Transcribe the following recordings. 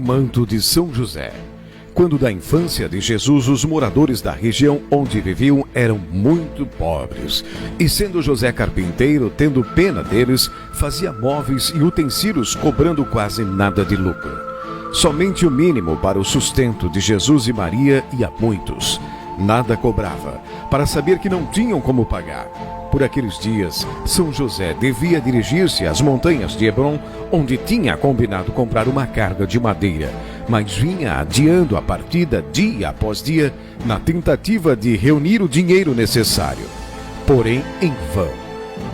manto de São José. Quando da infância de Jesus, os moradores da região onde viviam eram muito pobres. E sendo José carpinteiro, tendo pena deles, fazia móveis e utensílios, cobrando quase nada de lucro. Somente o mínimo para o sustento de Jesus e Maria e a muitos. Nada cobrava, para saber que não tinham como pagar. Por aqueles dias, São José devia dirigir-se às montanhas de Hebrom, onde tinha combinado comprar uma carga de madeira, mas vinha adiando a partida dia após dia, na tentativa de reunir o dinheiro necessário. Porém, em vão.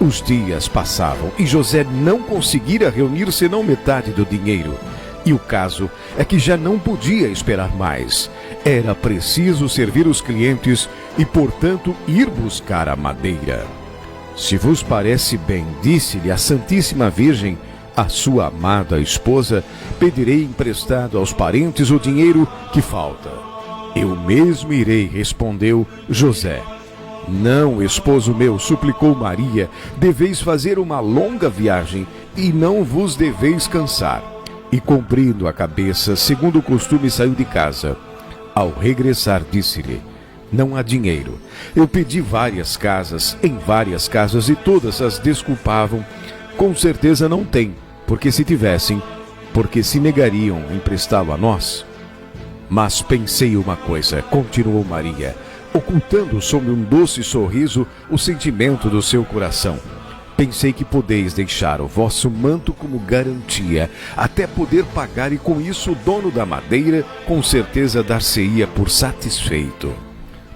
Os dias passavam e José não conseguira reunir senão metade do dinheiro. E o caso é que já não podia esperar mais. Era preciso servir os clientes e, portanto, ir buscar a madeira. Se vos parece bem, disse-lhe a Santíssima Virgem, a sua amada esposa, pedirei emprestado aos parentes o dinheiro que falta. Eu mesmo irei, respondeu José. Não, esposo meu, suplicou Maria, deveis fazer uma longa viagem e não vos deveis cansar. E cobrindo a cabeça, segundo o costume, saiu de casa. Ao regressar, disse-lhe, não há dinheiro. Eu pedi em várias casas e todas as desculpavam. Com certeza não tem, porque se tivessem, porque se negariam emprestá-lo a nós? Mas pensei uma coisa, continuou Maria, ocultando sob um doce sorriso o sentimento do seu coração. Pensei que podeis deixar o vosso manto como garantia, até poder pagar, e com isso o dono da madeira com certeza dar-se-ia por satisfeito.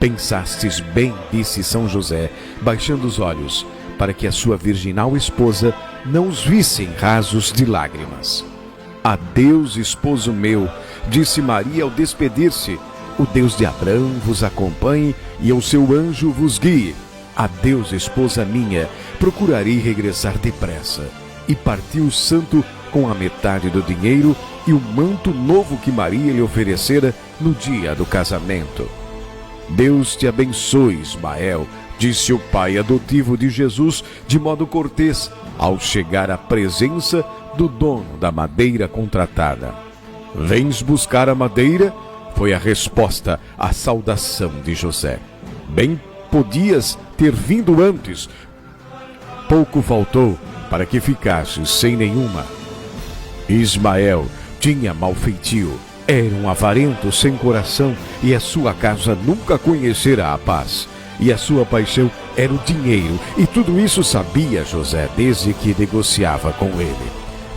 Pensastes bem, disse São José, baixando os olhos, para que a sua virginal esposa não os vissem rasos de lágrimas. Adeus, esposo meu, disse Maria ao despedir-se. O Deus de Abraão vos acompanhe e o seu anjo vos guie. Adeus, esposa minha, procurarei regressar depressa. E partiu o santo com a metade do dinheiro e o manto novo que Maria lhe oferecera no dia do casamento. Deus te abençoe, Ismael, disse o pai adotivo de Jesus de modo cortês, ao chegar à presença do dono da madeira contratada. Vens buscar a madeira? Foi a resposta à saudação de José. Bem podias ter vindo antes. Pouco faltou para que ficasses sem nenhuma. Ismael tinha mau feitio, era um avarento sem coração e a sua casa nunca conhecera a paz. E a sua paixão era o dinheiro, e tudo isso sabia José desde que negociava com ele.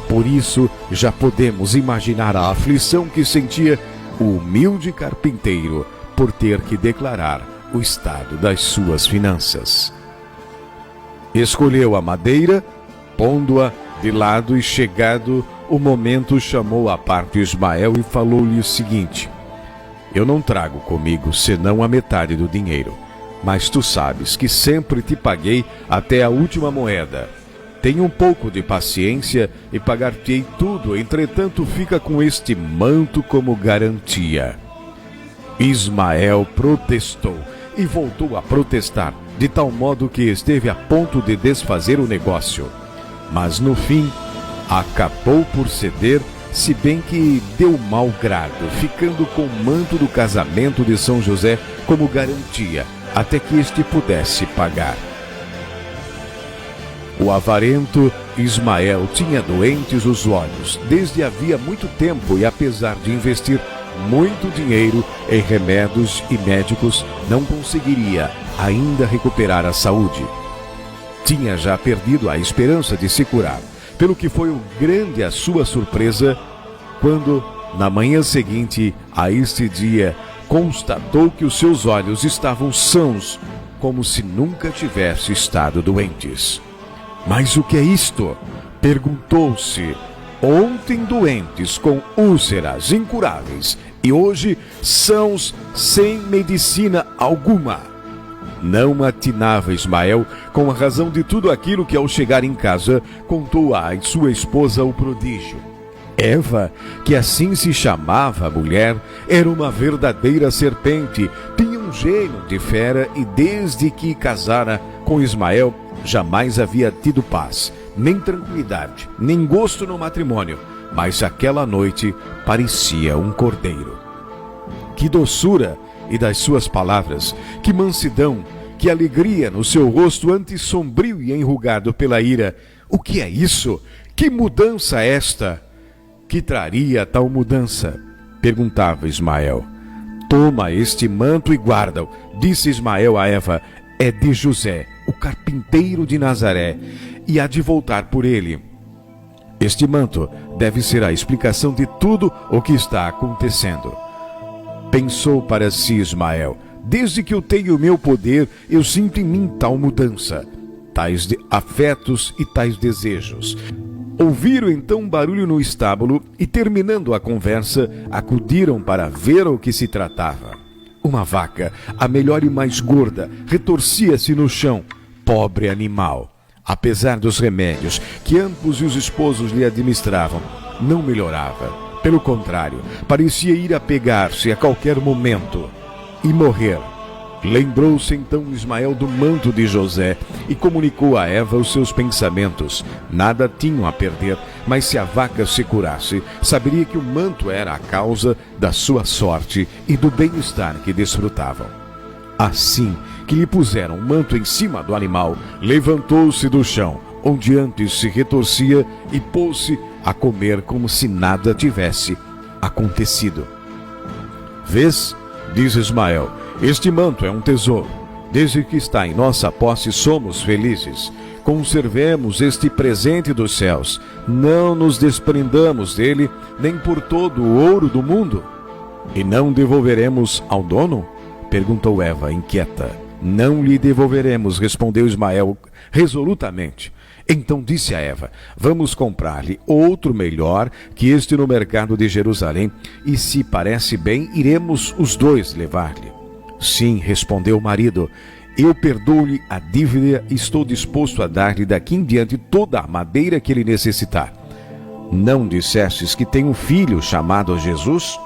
Por isso já podemos imaginar a aflição que sentia o humilde carpinteiro por ter que declarar o estado das suas finanças. Escolheu a madeira, pondo-a de lado, e chegado o momento chamou à parte Ismael e falou-lhe o seguinte: eu não trago comigo senão a metade do dinheiro, mas tu sabes que sempre te paguei até a última moeda. Tenha um pouco de paciência e pagar-te-ei tudo, entretanto fica com este manto como garantia. Ismael protestou e voltou a protestar, de tal modo que esteve a ponto de desfazer o negócio. Mas no fim, acabou por ceder, se bem que deu mau grado, ficando com o manto do casamento de São José como garantia, até que este pudesse pagar. O avarento Ismael tinha doentes os olhos desde havia muito tempo e, apesar de investir muito dinheiro em remédios e médicos, não conseguiria ainda recuperar a saúde. Tinha já perdido a esperança de se curar, pelo que foi grande a sua surpresa quando, na manhã seguinte a este dia, constatou que os seus olhos estavam sãos, como se nunca tivesse estado doentes. Mas o que é isto? Perguntou-se. Ontem doentes com úlceras incuráveis e hoje sãos sem medicina alguma. Não atinava Ismael com a razão de tudo aquilo que, ao chegar em casa, contou à sua esposa o prodígio. Eva, que assim se chamava a mulher, era uma verdadeira serpente, tinha um gênio de fera e desde que casara com Ismael jamais havia tido paz, nem tranquilidade, nem gosto no matrimônio, mas aquela noite parecia um cordeiro. Que doçura! E das suas palavras, que mansidão, que alegria no seu rosto antes sombrio e enrugado pela ira. O que é isso? Que mudança é esta? Que traria tal mudança? Perguntava Ismael. Toma este manto e guarda-o, disse Ismael a Eva. É de José, o carpinteiro de Nazaré, e há de voltar por ele. Este manto deve ser a explicação de tudo o que está acontecendo. Pensou para si Ismael: desde que eu tenho o meu poder, eu sinto em mim tal mudança, tais afetos e tais desejos. Ouviram então um barulho no estábulo e, terminando a conversa, acudiram para ver o que se tratava. Uma vaca, a melhor e mais gorda, retorcia-se no chão. Pobre animal! Apesar dos remédios que ambos os esposos lhe administravam, não melhorava. Pelo contrário, parecia ir a pegar-se a qualquer momento e morrer. Lembrou-se então Ismael do manto de José e comunicou a Eva os seus pensamentos. Nada tinham a perder, mas se a vaca se curasse, saberia que o manto era a causa da sua sorte e do bem-estar que desfrutavam. Assim que lhe puseram o manto em cima do animal, levantou-se do chão, onde antes se retorcia, e pôs-se a comer como se nada tivesse acontecido. Vês, diz Ismael, este manto é um tesouro. Desde que está em nossa posse somos felizes. Conservemos este presente dos céus. Não nos desprendamos dele, nem por todo o ouro do mundo. E não devolveremos ao dono? Perguntou Eva, inquieta. Não lhe devolveremos, respondeu Ismael resolutamente. Então disse a Eva: vamos comprar-lhe outro melhor que este no mercado de Jerusalém, e se parece bem, iremos os dois levar-lhe. Sim, respondeu o marido, eu perdoo-lhe a dívida e estou disposto a dar-lhe daqui em diante toda a madeira que ele necessitar. Não dissestes que tem um filho chamado Jesus?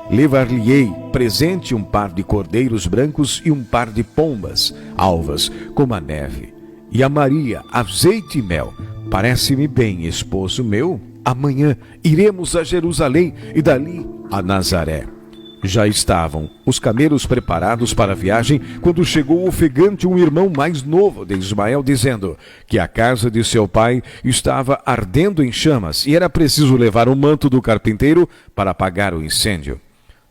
Levar-lhe-ei presente um par de cordeiros brancos e um par de pombas alvas como a neve. E a Maria, azeite e mel. Parece-me bem, esposo meu. Amanhã iremos a Jerusalém e dali a Nazaré. Já estavam os camelos preparados para a viagem quando chegou ofegante um irmão mais novo de Ismael, dizendo que a casa de seu pai estava ardendo em chamas e era preciso levar o manto do carpinteiro para apagar o incêndio.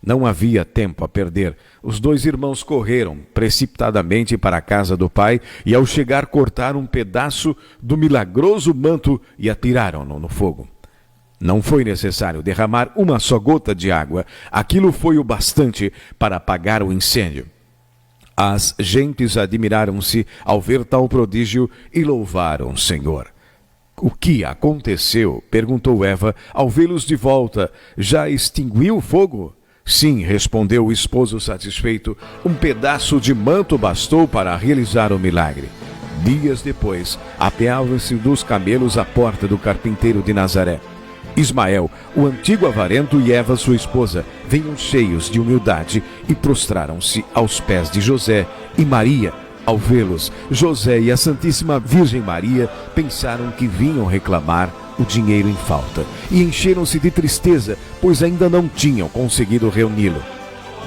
Não havia tempo a perder. Os dois irmãos correram precipitadamente para a casa do pai e, ao chegar, cortaram um pedaço do milagroso manto e atiraram-no no fogo. Não foi necessário derramar uma só gota de água. Aquilo foi o bastante para apagar o incêndio. As gentes admiraram-se ao ver tal prodígio e louvaram o Senhor. O que aconteceu? Perguntou Eva ao vê-los de volta. Já extinguiu o fogo? Sim, respondeu o esposo satisfeito. Um pedaço de manto bastou para realizar o milagre. Dias depois, apeavam-se dos camelos à porta do carpinteiro de Nazaré. Ismael, o antigo avarento, e Eva, sua esposa, vinham cheios de humildade e prostraram-se aos pés de José e Maria. Ao vê-los, José e a Santíssima Virgem Maria pensaram que vinham reclamar o dinheiro em falta e encheram-se de tristeza, pois ainda não tinham conseguido reuni-lo.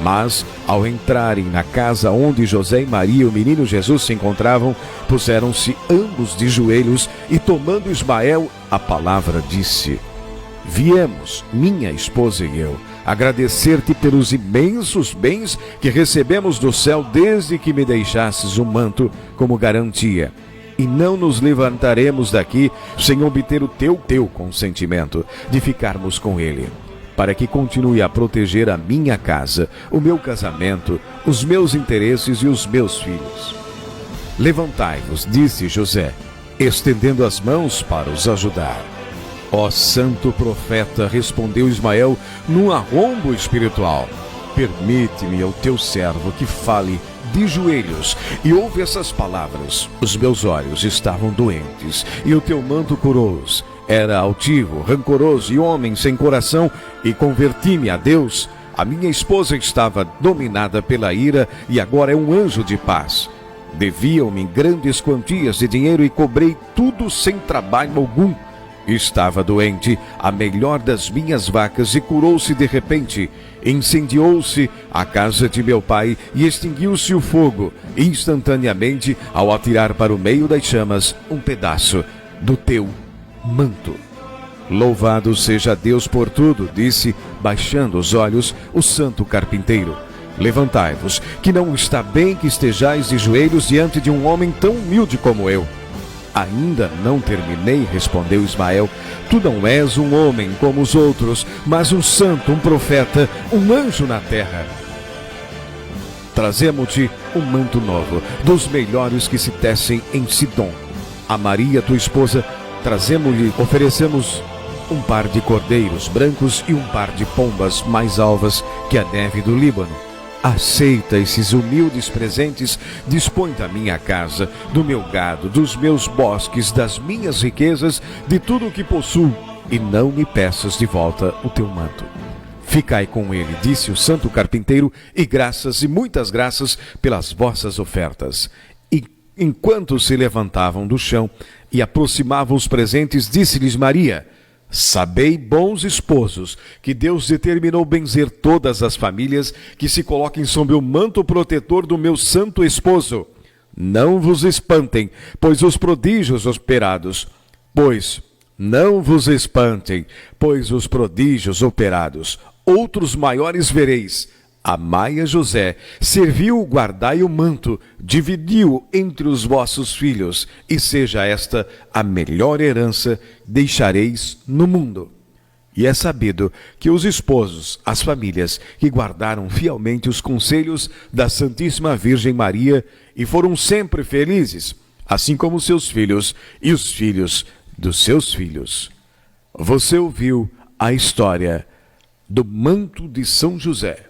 Mas, ao entrarem na casa onde José e Maria e o menino Jesus se encontravam, puseram-se ambos de joelhos e, tomando Ismael a palavra, disse: viemos, minha esposa e eu, agradecer-te pelos imensos bens que recebemos do céu desde que me deixasses o manto como garantia. E não nos levantaremos daqui sem obter o teu consentimento de ficarmos com ele, para que continue a proteger a minha casa, o meu casamento, os meus interesses e os meus filhos. Levantai-vos, disse José, estendendo as mãos para os ajudar. Ó santo profeta, respondeu Ismael num arrombo espiritual, permite-me, ao teu servo, que fale de joelhos e ouve essas palavras. Os meus olhos estavam doentes e o teu manto curou-os. Era altivo, rancoroso e homem sem coração, e converti-me a Deus. A minha esposa estava dominada pela ira e agora é um anjo de paz. Deviam-me grandes quantias de dinheiro e cobrei tudo sem trabalho algum. Estava doente a melhor das minhas vacas e curou-se de repente. Incendiou-se a casa de meu pai e extinguiu-se o fogo, instantaneamente, ao atirar para o meio das chamas um pedaço do teu manto. Louvado seja Deus por tudo, disse, baixando os olhos, o santo carpinteiro. Levantai-vos, que não está bem que estejais de joelhos diante de um homem tão humilde como eu. Ainda não terminei, respondeu Ismael. Tu não és um homem como os outros, mas um santo, um profeta, um anjo na terra. Trazemos-te um manto novo, dos melhores que se tecem em Sidom. A Maria, tua esposa, trazemos-lhe, oferecemos um par de cordeiros brancos e um par de pombas mais alvas que a neve do Líbano. Aceita esses humildes presentes, dispõe da minha casa, do meu gado, dos meus bosques, das minhas riquezas, de tudo o que possuo, e não me peças de volta o teu manto. Ficai com ele, disse o santo carpinteiro, e graças e muitas graças pelas vossas ofertas. E enquanto se levantavam do chão e aproximavam os presentes, disse-lhes Maria: sabei, bons esposos, que Deus determinou benzer todas as famílias que se coloquem sob o manto protetor do meu santo esposo. Não vos espantem, pois os prodígios operados, outros maiores vereis. Amai a José, serviu-o, guardai o manto, dividiu entre os vossos filhos, e seja esta a melhor herança deixareis no mundo. E é sabido que os esposos, as famílias que guardaram fielmente os conselhos da Santíssima Virgem Maria e foram sempre felizes, assim como seus filhos e os filhos dos seus filhos. Você ouviu a história do manto de São José.